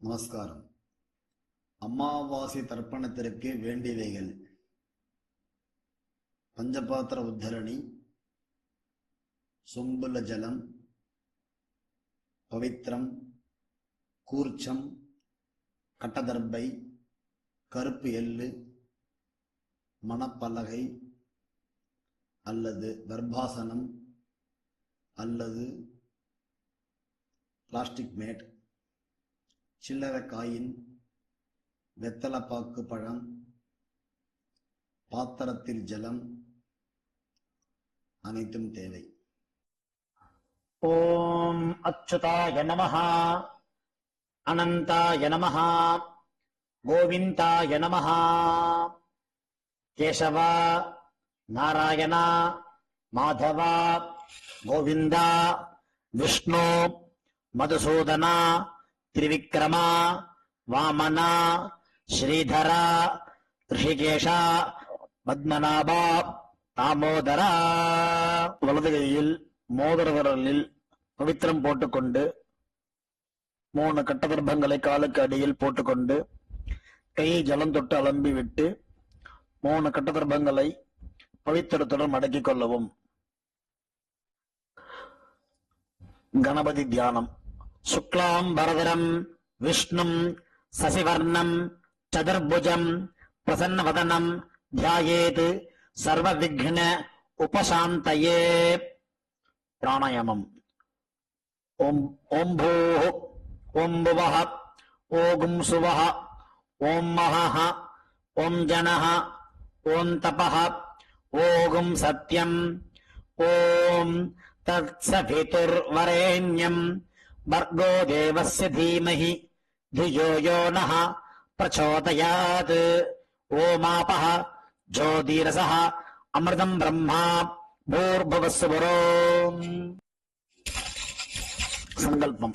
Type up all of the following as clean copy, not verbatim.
நமஸ்காரம். அமாவாசை தர்ப்பணத்திற்கு வேண்டியவைகள்: பஞ்சபாத்திர உத்தரணி, சொம்புல ஜலம், பவித்திரம், கூர்ச்சம், கட்டதர்பை, கருப்பு எள்ளு, மணப்பலகை அல்லது தர்பாசனம் அல்லது பிளாஸ்டிக் மேட், சில்லறை காயின், வெத்தலைப்பாக்கு பழம், பாத்திரத்தில் ஜலம் அனைத்தும் தேவை. ஓம் அச்சுதாய நமஹ, அனந்தாய நமஹ, கோவிந்தாய நமஹ. கேசவ, நாராயண, மாதவ, கோவிந்தா, விஷ்ணு, மதுசூதன, திரிவிக்ரம, வாமன, ஸ்ரீதர, ரிஷிகேஷ, பத்மநாப, தாமோதர. வலது கையில் மோதிர விரலில் பவித்திரம் போட்டுக்கொண்டு 3 கட்டதர்பங்களை காலுக்கு அடியில் போட்டுக்கொண்டு கை ஜலம் தொட்டு அலம்பி விட்டு 3 கட்டதர்பங்களை பவித்திரத்துடன் மடக்கிக் கொள்ளவும். கணபதி தியானம். சுக்லாம் பரதரம் விஷ்ணும் சசிவர்ணம் சதுர்புஜம் பிரசன்னவதனம் தியாயேத் சர்வ விக்ன உபசாந்தயே. பிராணாயாமம். ஓம் பூஹ, ஓம் புவஹ, ஓம் சுவஹ, ஓம் மஹஹ, ஓம் ஜனஹ, ஓம் தபஹ, ஓம் சத்யம், ஓம் தத்சவிதுர்வரேண்யம் பர்கோ தேவஸ்ய தீமஹி धियो यो नः प्रचोदयात्. ओमापः ज्योतिरसः अमृतम् ब्रह्मा भूर्भुवस्सुवरो. संकल्पम्.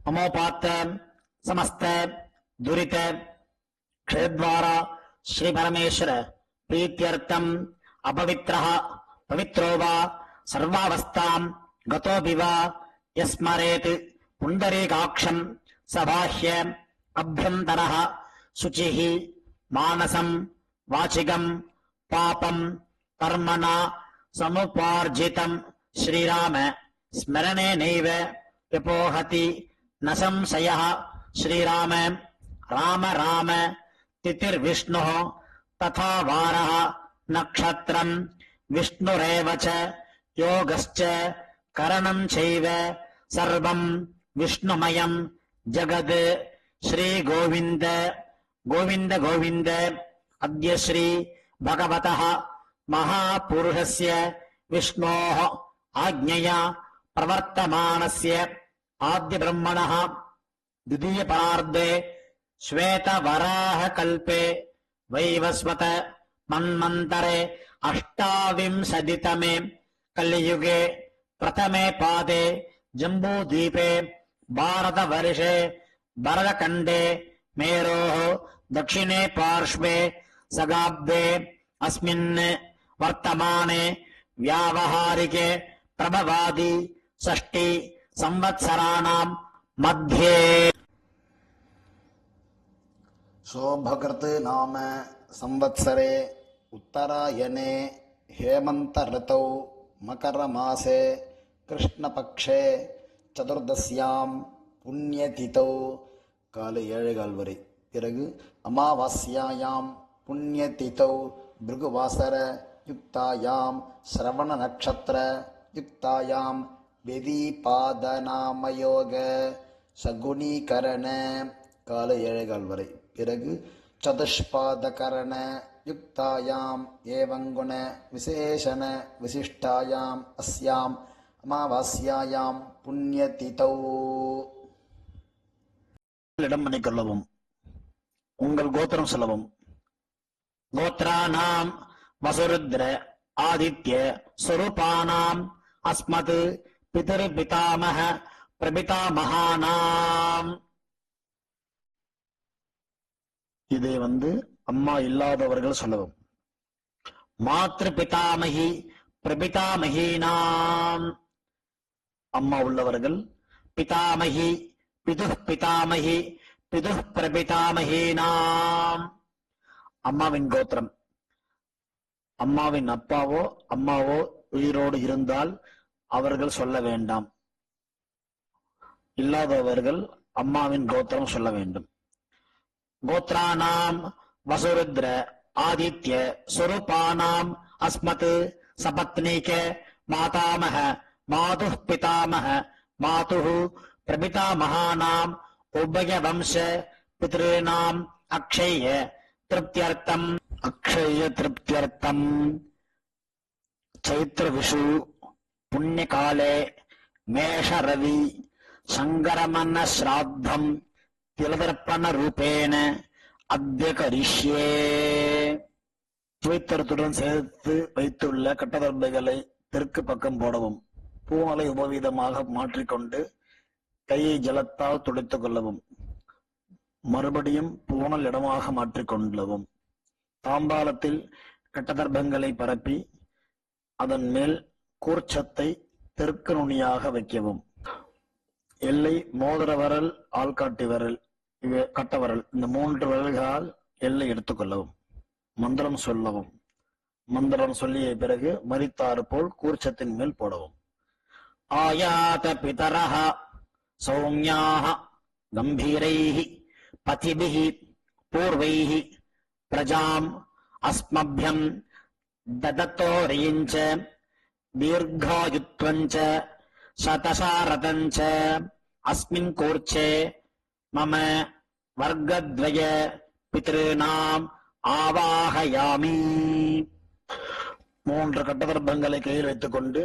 अमोपात्त समस्त दुरित क्षयद्वारा श्री परमेश्वर प्रीत्यर्थम् अपवित्रः पवित्रो वा सर्वावस्थाम् गतोऽपि वा यस्मरेत् पुण्डरीकाक्षम् सबाह्य अभ्यन्तरः शुचिः मानसं वाचिकं पापं कर्मणा समुपार्जितं श्रीराम स्मरणेनैव विपोहति न संशयः. श्रीराम राम राम तिथिर्विष्णुः तथा वारः नक्षत्रं विष्णुरेव च योगश्च करणं चैव सर्वं विष्णुमयं जगद. श्री गोविंद गोविंद गोविंद. अद्य श्री भगवतः महापुरुषस्य विष्णोः आज्ञया प्रवर्तमानस्य आद्य ब्रह्मणः द्वितीय परार्धे श्वेतवराहकल्पे वैवस्वत मन्वन्तरे 28तमे कलियुगे प्रथमे पादे जम्बूद्वीपे भारतवर्षे भरतखण्डे मेरोः दक्षिणे पार्श्वे सगाब्दे अस्मिन् वर्तमाने व्यावहारिके प्रभवादि 6 संवत्सराणां मध्ये. शोभकृत् नाम संवत्सरे उत्तरायणे हेमन्त ऋतौ मकरमासे कृष्णपक्षे சதுர்தஸ்யாம் புண்ணியதிதௌ காலை 7:15 வரை. பிறகு அமாவாஸ்யாயாம் புண்ணியதிதௌ பிருகுவாசர யுக்தாயாம் ஸ்ரவண நக்ஷத்திர யுக்தாயாம் வெதிபாதநாமயோக சகுனீகரண காலை 7:15 வரை. பிறகு சதுஷ்பாதகரண யுக்தாயாம் ஏவங்குண விசேஷண விசிஷ்டாயாம் அஸ்யாம் அமாவாஸ்யாயாம் புண்ணியதிதௌ. இடம் பண்ணிக்கொள்ளவும். உங்கள் கோத்திரம் சொல்லவும். கோத்ராணாம் வசுருத்ர ஆதித்ய ஸ்வரூபானாம் அஸ்மத் பிதர் பிதாமக பிரபிதாமகானாம். இதை அம்மா இல்லாதவர்கள் சொல்லவும். மாத்ரு பிதாமகி பிரபிதாமகீனாம். அம்மா உள்ளவர்கள் பிதாமகி பிதுஹ் பிதாமகி பிதுஹ் பிரபிதாமகீனாம். அம்மாவின் கோத்திரம். அம்மாவின் அப்பாவோ அம்மாவோ உயிரோடு இருந்தால் அவர்கள் சொல்ல வேண்டாம். இல்லாதவர்கள் அம்மாவின் கோத்திரம் சொல்ல வேண்டும். கோத்ரானாம் வசுருத்ர ஆதித்ய சுரூபானாம் அஸ்மத் சபத்னீக மாதாமக மாதுஹ் பிதாமக மாதுஹ் பிரபிதாமகானாம் உபய வம்ச பித்ருணாம் அக்ஷய திருப்தியர்த்தம். அக்ஷய திருப்தியர்த்தம் சைத்ர விஷு புண்ணியகாலே மேஷ ரவி சங்கரமன ஸ்ராத்தம் திலதர்ப்பண ரூபேன அத்ய கரிஷ்யே. துவைத்தரத்துடன் சேர்த்து வைத்துள்ள கட்டதர்பைகளை தெற்கு பக்கம் போடவும். பூமலை உபவீதமாக மாற்றிக்கொண்டு கையை ஜலத்தால் துடைத்துக் கொள்ளவும். மறுபடியும் பூனல் இடமாக மாற்றிக்கொள்ளவும். தாம்பாளத்தில் கட்டதர்பங்களை பரப்பி அதன் மேல் கூர்ச்சத்தை தெற்கு நுனியாக வைக்கவும். எல்லை மோதிர விரல், ஆள்காட்டி விரல், கட்டவரல், இந்த 3 விரல்களால் எல்லை எடுத்துக்கொள்ளவும். மந்திரம் சொல்லவும். மந்திரம் சொல்லிய பிறகு மரித்தாறு போல் கூர்ச்சத்தின் மேல் போடவும். ஆயாத பிதரஹ சௌம்யாஹ கம்பீரைஹி பதிபிஹி பூர்வைஹி பிரஜாம் அஸ்மப்யம் ததத்தோரியஞ்ச தீர்காயுத்வஞ்ச சதசாரதஞ்ச அஸ்மின் கூர்ச்சே மம வர்க்கத்வய பித்ருணாம் ஆவாஹயாமி. 3 கட்டதர்பங்களை கையில் வைத்துக் கொண்டு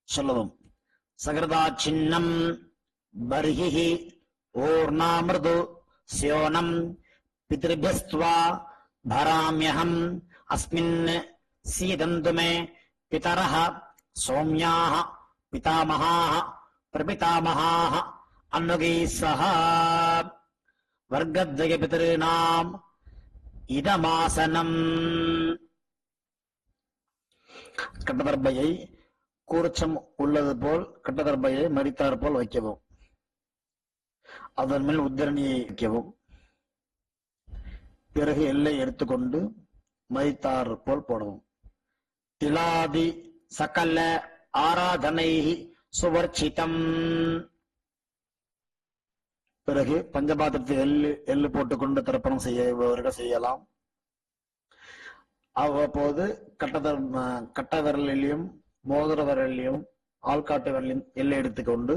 சொல்லவும். சகிருதா சின்னம் பர்ஹிஹி ஓர்ணாமிருது ஸ்யோனம் பித்ருபியஸ்த்வா பராம்யஹம் அஸ்மின் சீதந்து மே பிதரஹ சௌம்யாஹ பிதாமஹாஹ பிரபிதாமஹாஹ அன்னுகைः சஹ வர்க்கத்வய பித்ருணாம் இதமாசனம். கட்டதர்பையை கூர்ச்சம் உள்ளது போல் கட்டதர்பையை மரித்தார் போல் வைக்கவும். அதன் மேல் உத்தரணியை வைக்கவும். பிறகு எல்லை எடுத்துக்கொண்டு மரித்தார் போல் போடவும். திலாதி சகல ஆராதனை சுவர்ச்சிதம். பிறகு பஞ்சபாத்திரத்தில் எள்ளு போட்டுக்கொண்டு தர்ப்பணம் செய்யவர்கள் செய்யலாம். அவ்வப்போது கட்ட விரலிலும் மோதிர விரலிலும் ஆள்காட்டு விரலிலும் எல்லை எடுத்துக்கொண்டு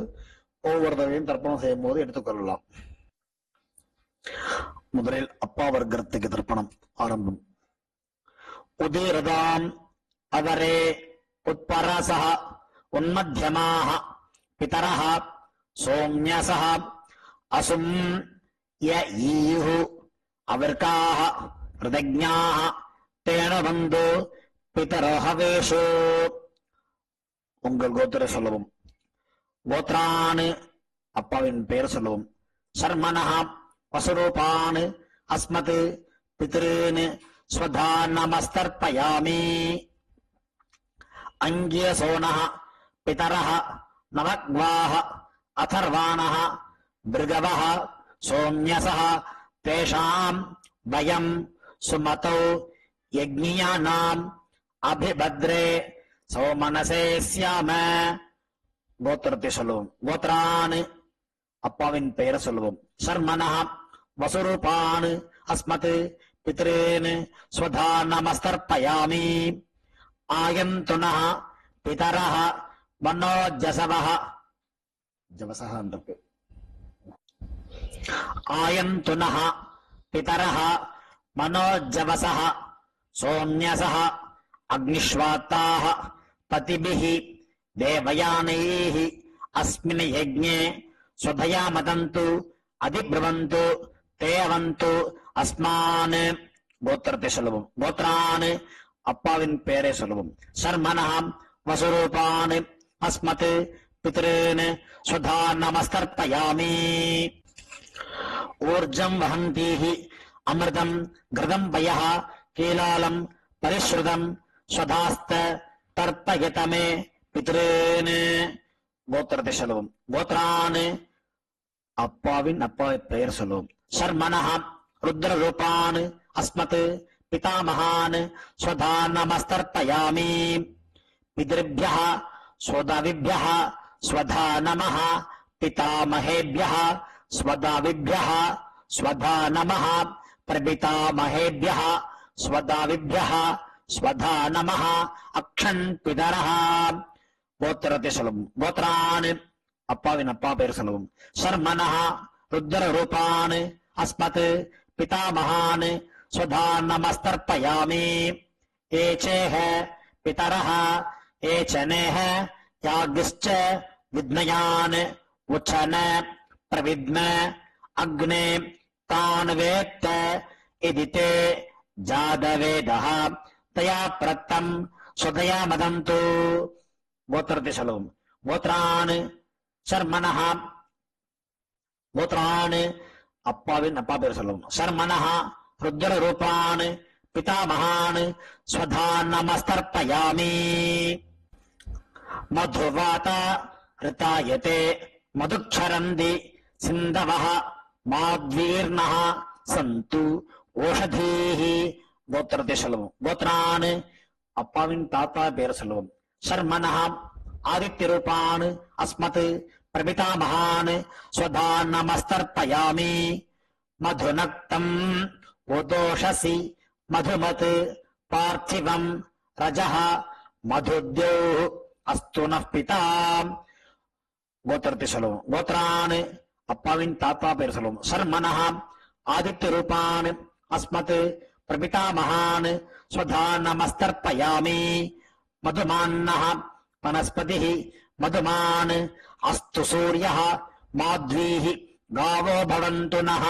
ஒவ்வொரு தடவையும் தர்ப்பணம் செய்யும் போது எடுத்துக்கொள்ளலாம். முதலில் அப்பா வர்க்கத்துக்கு தர்ப்பணம் ஆரம்பம். உதீரதாம் அவரே உட்பரசஹ உன்மத்யமாஹ பிதரஹ சோம்யசஹ அசும் ய ஈயுஹு அவர்காஹ ரிதஜ்ஞாஹ தேன பந்து பிதரோஹவேஷு. உங்கள் கோத்திர சொல்லவும். கோத்ரானு அப்பாவின் பெயர் சொல்லவும். சர்மனஹ வசுரூபான் அஸ்மத் பித்ருன் ஸ்வதா நமஸ்தர்ப்பயாமி. அங்கியசோனஹ பிதரஹ நவக்வாஹ அதர்வாணஹ பிருகவஹ சோம்யசஹ தேஷாம் வயம் சுமதௌ யஜ்ஞியானாம் அபிபத்ரே சோமனசே ஸ்யாம. கோத்திரத்தை சொல்லுவோம். கோத்ரான் அப்பாவின் பெயரை சொல்லுவோம். சர்மனஹ வசுரூபான் அஸ்மத் பித்ருன் ஸ்வதா நமஸ்தர்ப்பயாமி. ஆயந்துனஹ பிதரஹ மனோஜசவஹ ஜவசஹ என்றது. ஆயந்துனஹ பிதரஹ மனோஜவசஹ சோம்யசஹ அக்னிஷ்வாத்தாஹ பதிபிஹி தேவயானைஹி அஸ்மின் யஜ்ஞே ஸ்வதயா மதந்து அதிப்ரவந்து தேவந்து அஸ்மான். கோத்திரத்தை சொல்லுவோம். கோத்ரான் அப்பாவின் பெயரை சொல்லுவோம். சர்மனஹ வசுரூபான் அஸ்மத் பித்ருன் ஸ்வதா நமஸ்தர்ப்பயாமி. ஊர்ஜம் வஹந்தீஹி அமிர்தம் கிருதம் பயஹ கீலாலம் பரிஸ்ருதம் ஸ்வதாஸ்த தர்ப்பயதமே பித்ருன். கோத்திரத்தை சொல்லுவோம். கோத்ரான் அப்பாவின் அப்பா பெயர் சொல்லுவோம். சர்மனஹ ருத்ர ரூபான் அஸ்மத் பிதாமகான் ஸ்வதா நமஸ்தர்ப்பயாமி. பிதृभ्यः स्वदाविभ्यः स्वधा नमः. पितामहेभ्यः स्वदाविभ्यः स्वधा नमः. प्रपितामहेभ्यः स्वदाविभ्यः स्वधा नमः. अक्षन् पितरः. கோத்திரத்தை சொல்லும். கோத்ரான் அப்பாவின் அப்பா பெயர் சொல்லுவோம். சர்மனஹ ருத்ர ரூபான் அஸ்மத் பிதாமகான் ஸ்வதா நமஸ்தர்ப்பயாமி. ஏச்சேஹ பிதரஹ ஏச்சனேஹ யாக்ஞ்ச வித்மயான் உச்சன பிரவித்ம அக்னே தான் வேத்த இதி தே ஜாதவேதஹ தயா பிரத்தம் ஸ்வதயா மதந்து. கோத்திரத்தை சொல்லுவோம். கோத்ரான் சர்மனஹ கோத்ரான் அப்பாவின் அப்பா பேர் சொல்லுவோம். சர்மனஹ ருத்ர ரூபான் பிதாமகான் ஸ்வதா நமஸ்தர்ப்பயாமி. மதுவாத ரிதாயதே மதுக்ஷரந்தி சிந்தவஹ மாத்வீர்ணஹ சந்து ஓஷதீஹி. கோத்திரத்தை சொல்லுவோம். கோத்ரான் அப்பாவின் தாத்தா பேர் சொல்லுவோம். சர்மனஹ ஆதித்ய ரூபான் அஸ்மத் பிரபிதாமகான் ஸ்வதா நமஸ்தர்ப்பயாமி. மதுநக்தம் உதோஷசி மதுமத் பார்த்திவம் ரஜஹ மதுத்யோ அஸ்து நஃ பிதா. கோத்திரத்தை சொல்லுவோம். கோத்ரான் அப்பாவின் தாத்தா பேர் சொல்லுவோம். சர்மனஹ ஆதித்ய ரூபான் அஸ்மத் பிரபிதாமகான் ஸ்வதா நமஸ்தர்ப்பயாமி. மதுமான்னஹ வனஸ்பதிः மதுமான் அஸ்து சூரியः மாத்வீः காவோ பவந்து நஹ.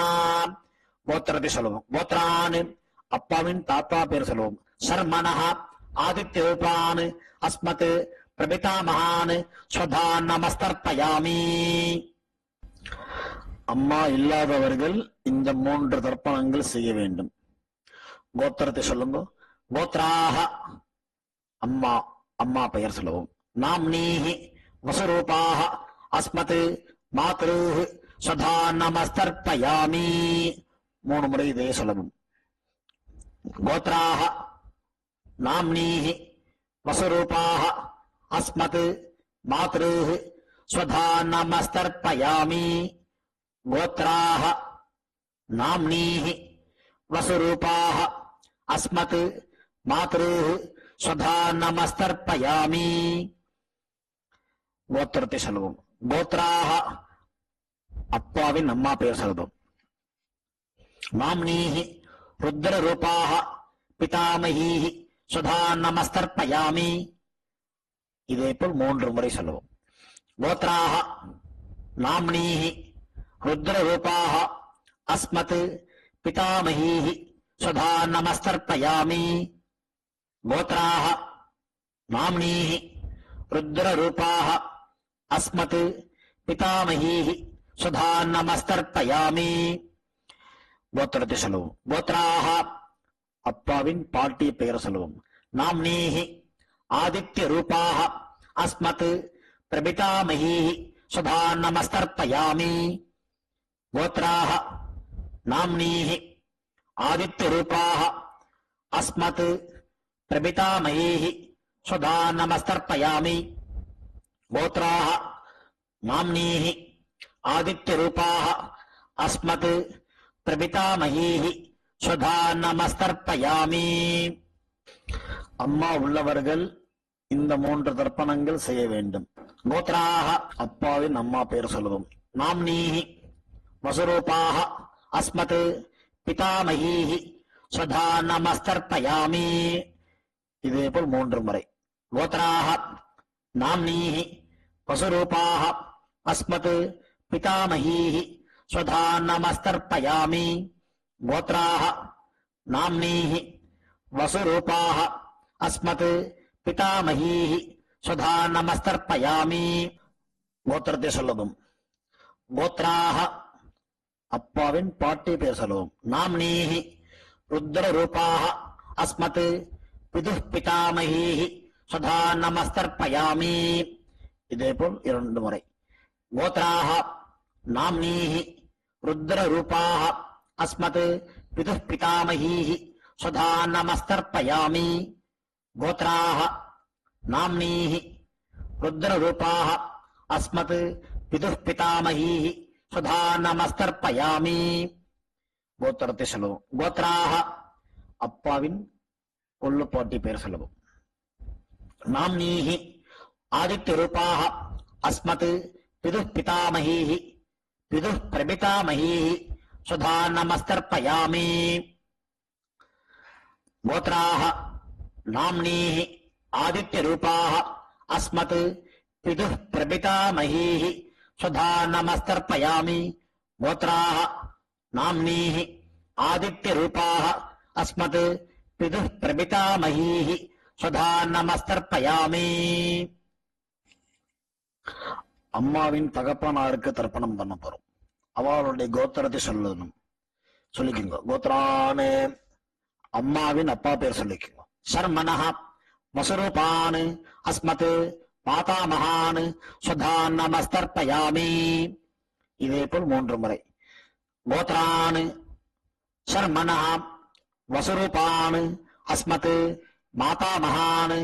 கோத்திரத்தை சொல்லுவோம். கோத்ரான் அப்பாவின் தாத்தா பேர் சொல்லுவோம். சர்மனஹ ஆதித்ய ரூபான் அஸ்மத் பிரபிதாமகான் ஸ்வதா நமஸ்தர்ப்பயாமி. அம்மா இல்லாதவர்கள் இந்த 3 தர்ப்பணங்கள் செய்ய வேண்டும். கோத்திரத்தை சொல்லுங்க. கோத்ராஹ அம்மா அம்மா பெயர் சொல்லுவோம். நாம்னீஹி வசுரூபாஹ அஸ்மத் மாத்ருஹ் ஸ்வதா நமஸ்தர்ப்பயாமி. 3 முறை இதே சொல்லவும். கோத்ராஹ நாம்னீஹி வசுரூபாஹ அஸ்மத் மாத்ருஹ் ஸ்வதா நமஸ்தர்ப்பயாமி. கோத்ராஹ நாம்னீஹி வசுரூபாஹ அஸ்மத் மாத்ருஹ் ஸ்வதா நமஸ்தர்ப்பயாமி. கோத்திரத்தை சொல்லுவோம். கோத்ராஹ அப்பாவின் அம்மா பெயர் சொல்லுவோம். நாம்னீஹி ருத்ர ரூபாஹ பிதாமஹீஹி ஸ்வதா நமஸ்தர்ப்பயாமி. இதேபோல் 3 முறை சொல்லுவோம். கோத்ராஹ நாம்னீஹி ருத்ர ரூபாஹ அஸ்மத் பிதாமஹீஹி ஸ்வதா நமஸ்தர்ப்பயாமி. கோத்ராஹ நாம்னீஹி ருத்ர ரூபாஹ அஸ்மத் பிதாமஹீஹி ஸ்வதா நமஸ்தர்ப்பயாமி. கோத்திரத்தை சொல்லுவோம். கோத்ராஹ அப்பாவின் பாட்டி பெயர் சொல்லுவோம். நாம்னீஹி ஆதித்ய ரூபாஹ அஸ்மத் பிரபிதாமஹீஹி ஸ்வதா நமஸ்தர்ப்பயாமி. கோத்ராஹ நாம்னீஹி ஆதித்ய ரூபாஹ அஸ்மத் பிரபிதாமஹீஹி ஸ்வதா நமஸ்தர்ப்பயாமி. கோத்ராஹ நாம்னீஹி ஆதித்ய ரூபாஹ அஸ்மத் பிரபிதாமஹீஹி ஸ்வதா நமஸ்தர்ப்பயாமி. அம்மா உள்ளவர்கள் இந்த 3 தர்ப்பணங்கள் செய்ய வேண்டும். கோத்ராஹ அப்பாவின் அம்மா பெயர் சொல்லுவோம். நாம்னீஹி வசுரூபாஹ அஸ்மத் பிதாமஹீஹி ஸ்வதா நமஸ்தர்ப்பயாமி. இதேபோல் 3 முறை. கோத்ராஹ நாம்னீஹி வசுரூபாஹ அஸ்மத் பிதாமஹீஹி ஸ்வதா நமஸ்தர்ப்பயாமி. கோத்ராஹ நாம்னீஹி வசுரூபாஹ அஸ்மத் பிதாமஹீஹி ஸ்வதா நமஸ்தர்ப்பயாமி. கோத்திரத்தை சொல்லவும். கோத்ராஹ அப்பாவின் பாட்டி பெயர் சொல்லவும். நாம்னீஹி ருத்ர ரூபாஹ அஸ்மத் பிதுஹ் பிதாமஹீஹி ஸ்வதா நமஸ்தர்ப்பயாமி. இதேபோல் 2 முறை. கோத்ராஹ नाम्नीः रुद्ररूपाः अस्मत् पितुः पितामहीः स्वधा नमस्तर्पयामि गोत्राः नाम्नीः रुद्ररूपाः अस्मत् पितुः पितामहीः स्वधा नमस्तर्पयामि கோத்திரத்தை சொல்லவும். கோத்ராக அப்பாவின் கொள்ளுப்பாட்டி பெயர் சொல்லவும். நாம்னீஹி ஆதித்ய ரூபாக அஸ்மத் பிதுः பிதாமஹீஹி பிதுः பிரபிதாமஹீஹி சுதா நமஸ்தர்ப்பயாமி கோத்ராக நாம்னீஹி ஆதித்ய ரூபாக அஸ்மத் பிதுः பிரபிதாமஹீஹி சுதா நமஸ்தர்ப்பயாமி கோத்ராக नाम्नीः आदित्यरूपाः अस्मत् पितुः प्रपितामहीः स्वधा நமஸ்தர்ப்பயாமி அம்மாவின் தகப்பனாருக்கு தர்ப்பணம் பண்ண போறோம். அவளுடைய கோத்திரத்தை சொல்லணும். சொல்லிக்கோங்க. கோத்ரானு அம்மாவின் அப்பா பேர் சொல்லிக்கோங்க. சர்மனஹ வசுரூபான் அஸ்மத் மாதாமகான் ஸ்வதா நமஸ்தர்ப்பயாமி. இதே போல் 3 முறை. கோத்ரான் சர்மனஹ வசுரூபான் அஸ்மத் மாதாமகான்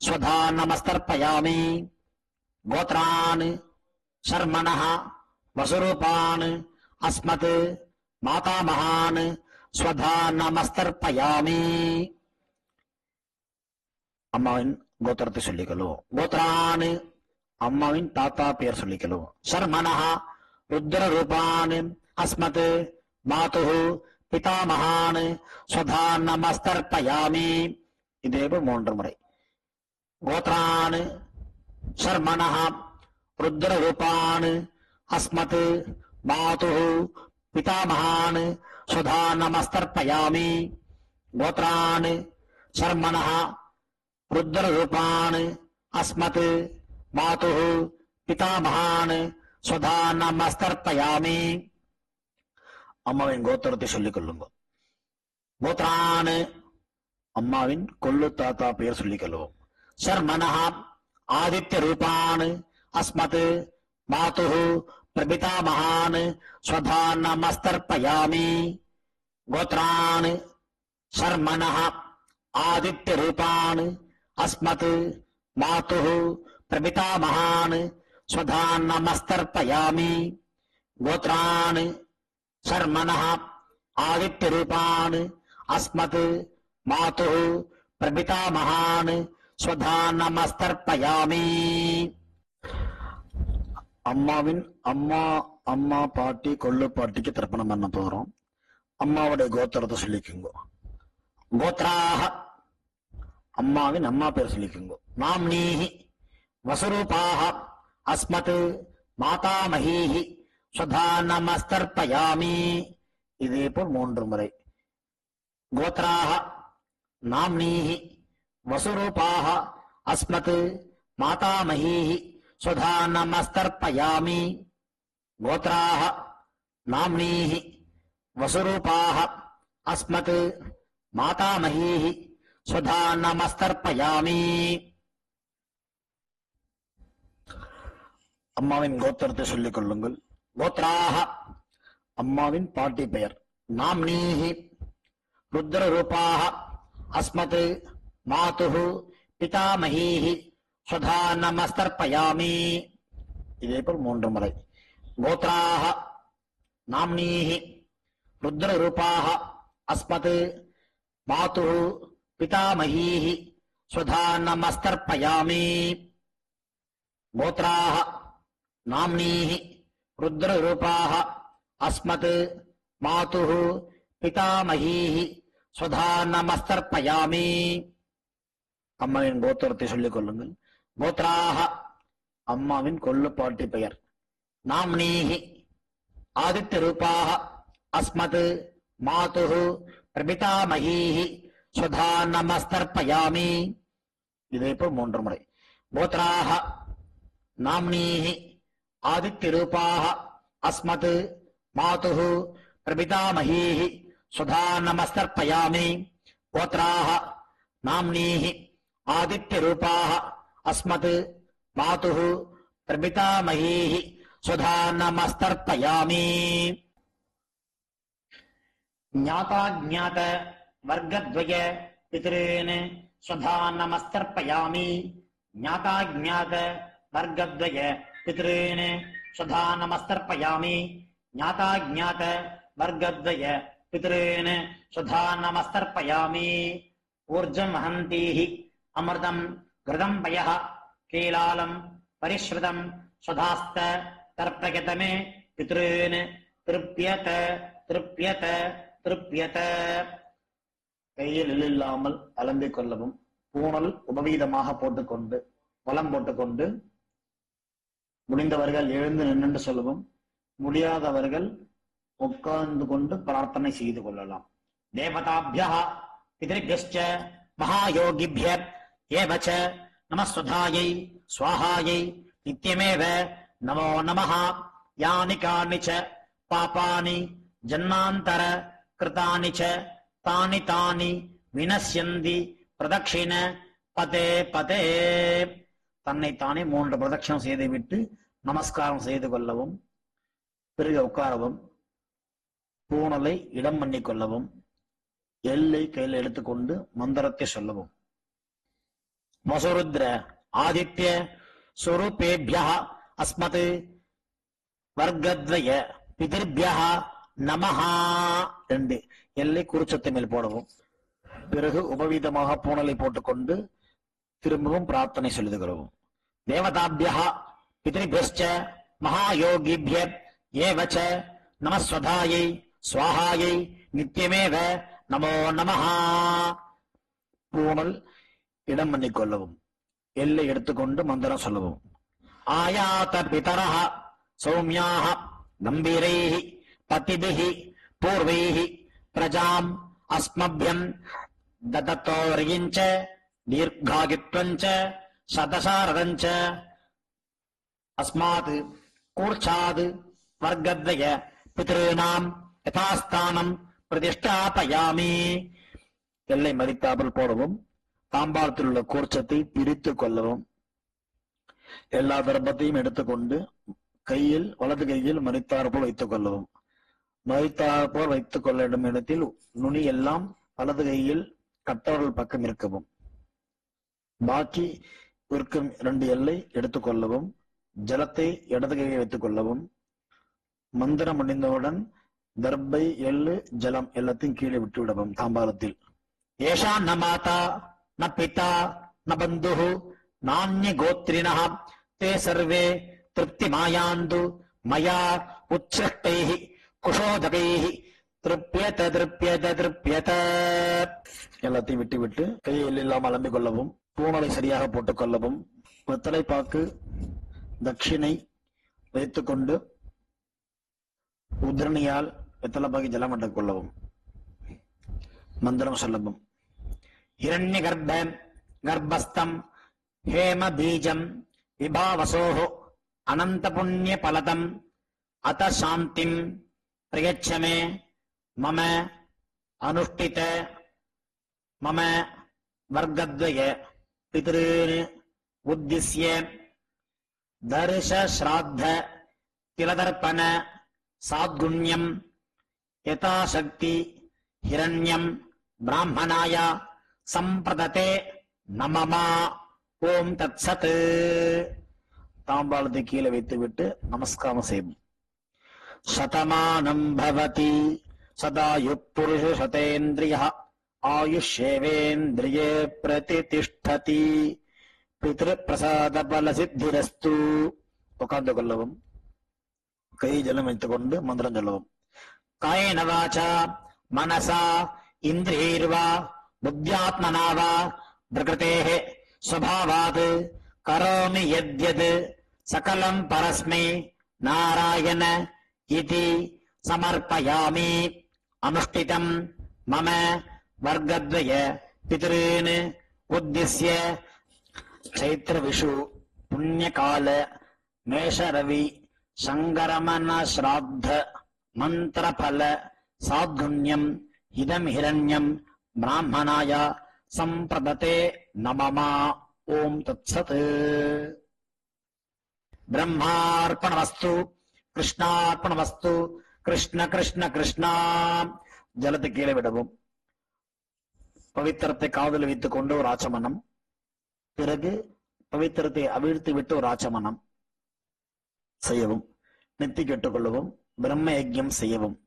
ஸ்வதா நமஸ்தர்ப்பயாமி. கோத்ரான் சர்மனஹ வசுரூபான் அஸ்மத் மாதாமகான் ஸ்வதா நமஸ்தர்ப்பயாமி. அம்மாவின் கோத்திரத்தை சொல்லிக்கணும். கோத்ரான் அம்மாவின் தாத்தா பெயர் சொல்லிக்கணும். சர்மனஹ ருத்ரரூபான் அஸ்மத் மாதுः பிதாமகான் ஸ்வதா நமஸ்தர்ப்பயாமி. இதேபோல் 3 முறை. கோத்ரான் சர்மனஹ ருத்ரரூபான் அஸ்மத் மாதுः பிதாமகான் ஸ்வதா நமஸ்தர்ப்பயாமி. கோத்ரான் சர்மனஹ ருத்ரரூபான் அஸ்மத் மாதுः பிதாமகான் ஸ்வதா நமஸ்தர்ப்பயாமி. அம்மாவின் கோத்திரத்தை சொல்லிக் கொள்ளுங்க. கோத்ரான் அம்மாவின் கொள்ளு தாத்தா பெயர் சொல்லிக் கொள்வோம். சர்மனஹ ஆதித்ய ரூபான் அஸ்மத் மாதுः பிரபிதாமகான் ஸ்வதா நமஸ்தர்ப்பயாமி. கோத்ரான் சர்மனஹ ஆதித்ய ரூபான் அஸ்மத் மாதுः பிரபிதாமகான் ஸ்வதா நமஸ்தர்ப்பயாமி. கோத்ரான் சர்மனஹ ஆதித்ய ரூபான் அஸ்மத் மாதுः பிரபிதாமகான் ஸ்வதா நமஸ்தர்ப்பயாமி. அம்மாவின் அம்மா பாட்டி கொள்ளு பாட்டிக்கு தர்ப்பணம் பண்ண போறோம். அம்மாவுடைய கோத்திரத்தை சொல்லிக்குங்க. கோத்ராக அம்மாவின் அம்மா பேர் சொல்லிக்குங்க. நாம்னீஹி வசுரூபாக அஸ்மத் மாதாமஹீஹி ஸ்வதா நமஸ்தர்ப்பயாமி. இதே போல் 3 முறை. கோத்ராக நாம்னீஹி வசுரூபாக அஸ்மத் மாதாமஹீஹி ஸ்வதா நமஸ்தர்ப்பயாமி. கோத்ராக நாம்னீஹி வசுரூபாக அஸ்மத் மாதாமஹீஹி ஸ்வதா நமஸ்தர்ப்பயாமி. அம்மாவின் கோத்திரத்தை சொல்லிக் கொள்ளுங்கள். கோத்ராக அம்மாவின் பாட்டி பெயர். நாம்னீஹி ருத்ரரூபாக அஸ்மத் மாதுः பிதாமஹீஹி ஸ்வதா நமஸ்தர்ப்பயாமி. இதே போல் 3 முறை. கோத்ராக நாம்னீஹி ருத்ரரூபாக அஸ்மத் மாதுः பிதாமஹீஹி ஸ்வதா நமஸ்தர்ப்பயாமி. கோத்ராக நாம்னீஹி ருத்ரரூபாக அஸ்மத் மாதுः பிதாமஹீஹி ஸ்வதா நமஸ்தர்ப்பயாமி. அம்மாவின் கோத்திரத்தை சொல்லிக் கொள்ளுங்கள். கோத்ராக அம்மாவின் கொள்ளு பாட்டி பெயர். நாம்னீஹி ஆதித்ய ரூபாக அஸ்மத் மாதுः பிரபிதாமஹீஹி ஸ்வதா நமஸ்தர்ப்பயாமி. இதே போல் 3 முறை. கோத்ராக நாம்னீஹி ஆதித்ய ரூபாக அஸ்மத் மாதுः பிரபிதாமஹீஹி ஸ்வதா நமஸ்தர்ப்பயாமி. கோத்ராக நாம்னீஹி ஆதித்ய ரூபாக அஸ்மத் மாதுः பிரபிதாமஹீஹி स्वधा नमस्तर्पयामि। ज्ञाताज्ञात वर्गद्वय पितॄन् स्वधा नमस्तर्पयामि। ज्ञाताज्ञात वर्गद्वय पितॄन् स्वधा नमस्तर्पयामि। ज्ञाताज्ञात वर्गद्वय पितॄन् स्वधा नमस्तर्पयामि। ऊर्जं हन्तीः अमृतं घृतं पयः कीलालं परिश्रुतं स्वधास्त तर्पयत मे पितॄन् तृप्यत तृप्यत तृप्यत। கையில் இல்லாமல் அலம்பிக் கொள்ளவும். பூணல் உபவீதமாக போட்டுக்கொண்டு வலம் போட்டுக்கொண்டு முடிந்தவர்கள் எழுந்து நின்று சொல்லவும். முடியாதவர்கள் உட்கார்ந்து கொண்டு பிரார்த்தனை செய்து கொள்ளலாம். தேவதாபியः பிதृभ्यश्च महायोगिभ्यः एव च नमस्वधायै स्वाहायै नित्यमेव नमो नमः। यानि कानि च पापानि जन्मान्तर कृतानि च तानि तानि विनश्यन्ति प्रदक्षिण पते पते। தன்னைத்தானே 3 பிரதட்சணம் செய்துவிட்டு நமஸ்காரம் செய்து கொள்ளவும். பிறகு உட்காரவும். பூணலை இடம் பண்ணிக் கொள்ளவும். எல்லை கையில் எடுத்துக்கொண்டு மந்திரத்தை சொல்லவும். வசுருத்ர ஆதித்ய ஸ்வரூபேभ्यः அஸ்மத் வர்க்கத்வய பிதृभ्यः நமஹ. 2 எல்லை குறிச்சத்தை மேல் போடவும். பிறகு உபவீதமாக பூணலை போட்டுக்கொண்டு திரும்பவும் பிரார்த்தனை சொல்லுகிறோம். தேவதாபியः பிதृभ्यश्च महायोगिभ्यः एव च नमस्वधायै स्वाहायै नित्यमेव नमो नमः. பூணல் இடம் பண்ணிக் கொள்ளவும். எல்லை எடுத்துக்கொண்டு மந்திரம் சொல்லவும். ஆயாத பிதரः சௌமியாः கம்பீரைः பதிபிः பூர்வைः பிரஜாம் அஸ்மभ्यं ददतोर्यञ्च दीर्घायुत्वञ्च शतशारदञ्च अस्मात् कूर्चाद् वर्गद्वय पितॄणाम् यथास्थानम् प्रतिष्ठापयामि. எல்லை மதித்தாமல் போடவும். தாம்பாளத்தில் உள்ள கூர்ச்சத்தை பிரித்து கொள்ளவும். எல்லா தர்ப்பத்தையும் எடுத்துக்கொண்டு கையில் வலது கையில் மறித்தாற்போல் வைத்துக் கொள்ளவும். மறித்தாற்போல் வைத்துக் கொள்ளும் இடத்தில் நுனி எல்லாம் வலது கையில் கட்டவர்கள் பக்கம் இருக்கவும். பாக்கி இருக்கும் 2 எல்லை எடுத்துக்கொள்ளவும். ஜலத்தை இடது கையை வைத்துக் கொள்ளவும். மந்திரம் முடிந்தவுடன் தர்பை எள்ளு ஜலம் எல்லாத்தையும் கீழே விட்டு விடவும். தாம்பாளத்தில் ஏஷா ந மாதா ந பிதா ந பந்துः நான்ய கோத்ரிணः தே சர்வே திருப்தி மாயாந்து மயா உச்சிஷ்டைः குஷோதகைः திருப்யத திருப்யத திருப்யத. எல்லாத்தையும் விட்டு விட்டு கையில் இல்லாமல் அலம்பிக் கொள்ளவும். பூணலை சரியாக போட்டுக் கொள்ளவும். வெத்தலை பாக்கு தட்சிணை வைத்துக் கொண்டு உத்ரணியால் வெத்தலை பாக்கி ஜலம் அட்டுக் கொள்ளவும். மந்திரம் சொல்லவும். இரண்ய கர்ப்ப கர்ப்பஸ்தம் ஹேம பீஜம் விபாவசோஹ அனந்த புண்ணிய பலதம் அத சாந்திம் பிரயச்சமே மம அனுஷ்டித மம வர்க்கத்வய பிதॄன் உத்திஸ்ய தர்ஷ ஸ்ராத்த திலதர்ப்பண சாத்குண்யம் யதாசக்தி ஹிரண்யம் பிராமணாய சம்பிரததே நமமா. ஓம் தத்சத். தாம்பாளத்தை கீழே வைத்துவிட்டு நமஸ்காரம் செய்யும். சதமானம் பவதி சதாயு புருஷ சதேந்திரிய ஆயுஷ்யேவேந்திரியே பிரதிதிஷ்டதி பித்ரு பிரசாத பல சித்திரஸ்து. உட்கார்ந்து கொள்ளவும். கை ஜலம் வைத்துக் கொண்டு மந்திரம் சொல்லவும். காயேன வாசா மனசா இந்திரியைர்வா புத்தியாத்மனா வா பிரகிருதேஹ ஸ்வபாவாத் கரோமி யத்யத் சகலம் பரஸ்மை நாராயண இதி சமர்ப்பயாமி. அனுஷ்டிதம் மம வர்க்கத்வய பிதॄன் உத்திஸ்ய சைத்ர விஷு புண்ணியகால மேஷரவி சங்கரமன ஸ்ராத்த மந்திரபல சாத்குண்யம் இதம் ஹிரண்யம் பிராமணாய சம்பிரததே நமமா. ஓம் தத்சத். பிரம்மார்ப்பணமஸ்து. கிருஷ்ணார்ப்பணமஸ்து, கிருஷ்ண கிருஷ்ண கிருஷ்ணா. ஜலத்தை கீழே விடவும். பவித்திரத்தை காதில் வைத்துக் கொண்டு ஒரு ஆச்சமனம். பிறகு பவித்திரத்தை அவிழ்த்து விட்டு ஒரு ஆச்சமனம் செய்யவும். நெத்தி கெட்டுக்கொள்ளவும். பிரம்ம யஜ்யம் செய்யவும்.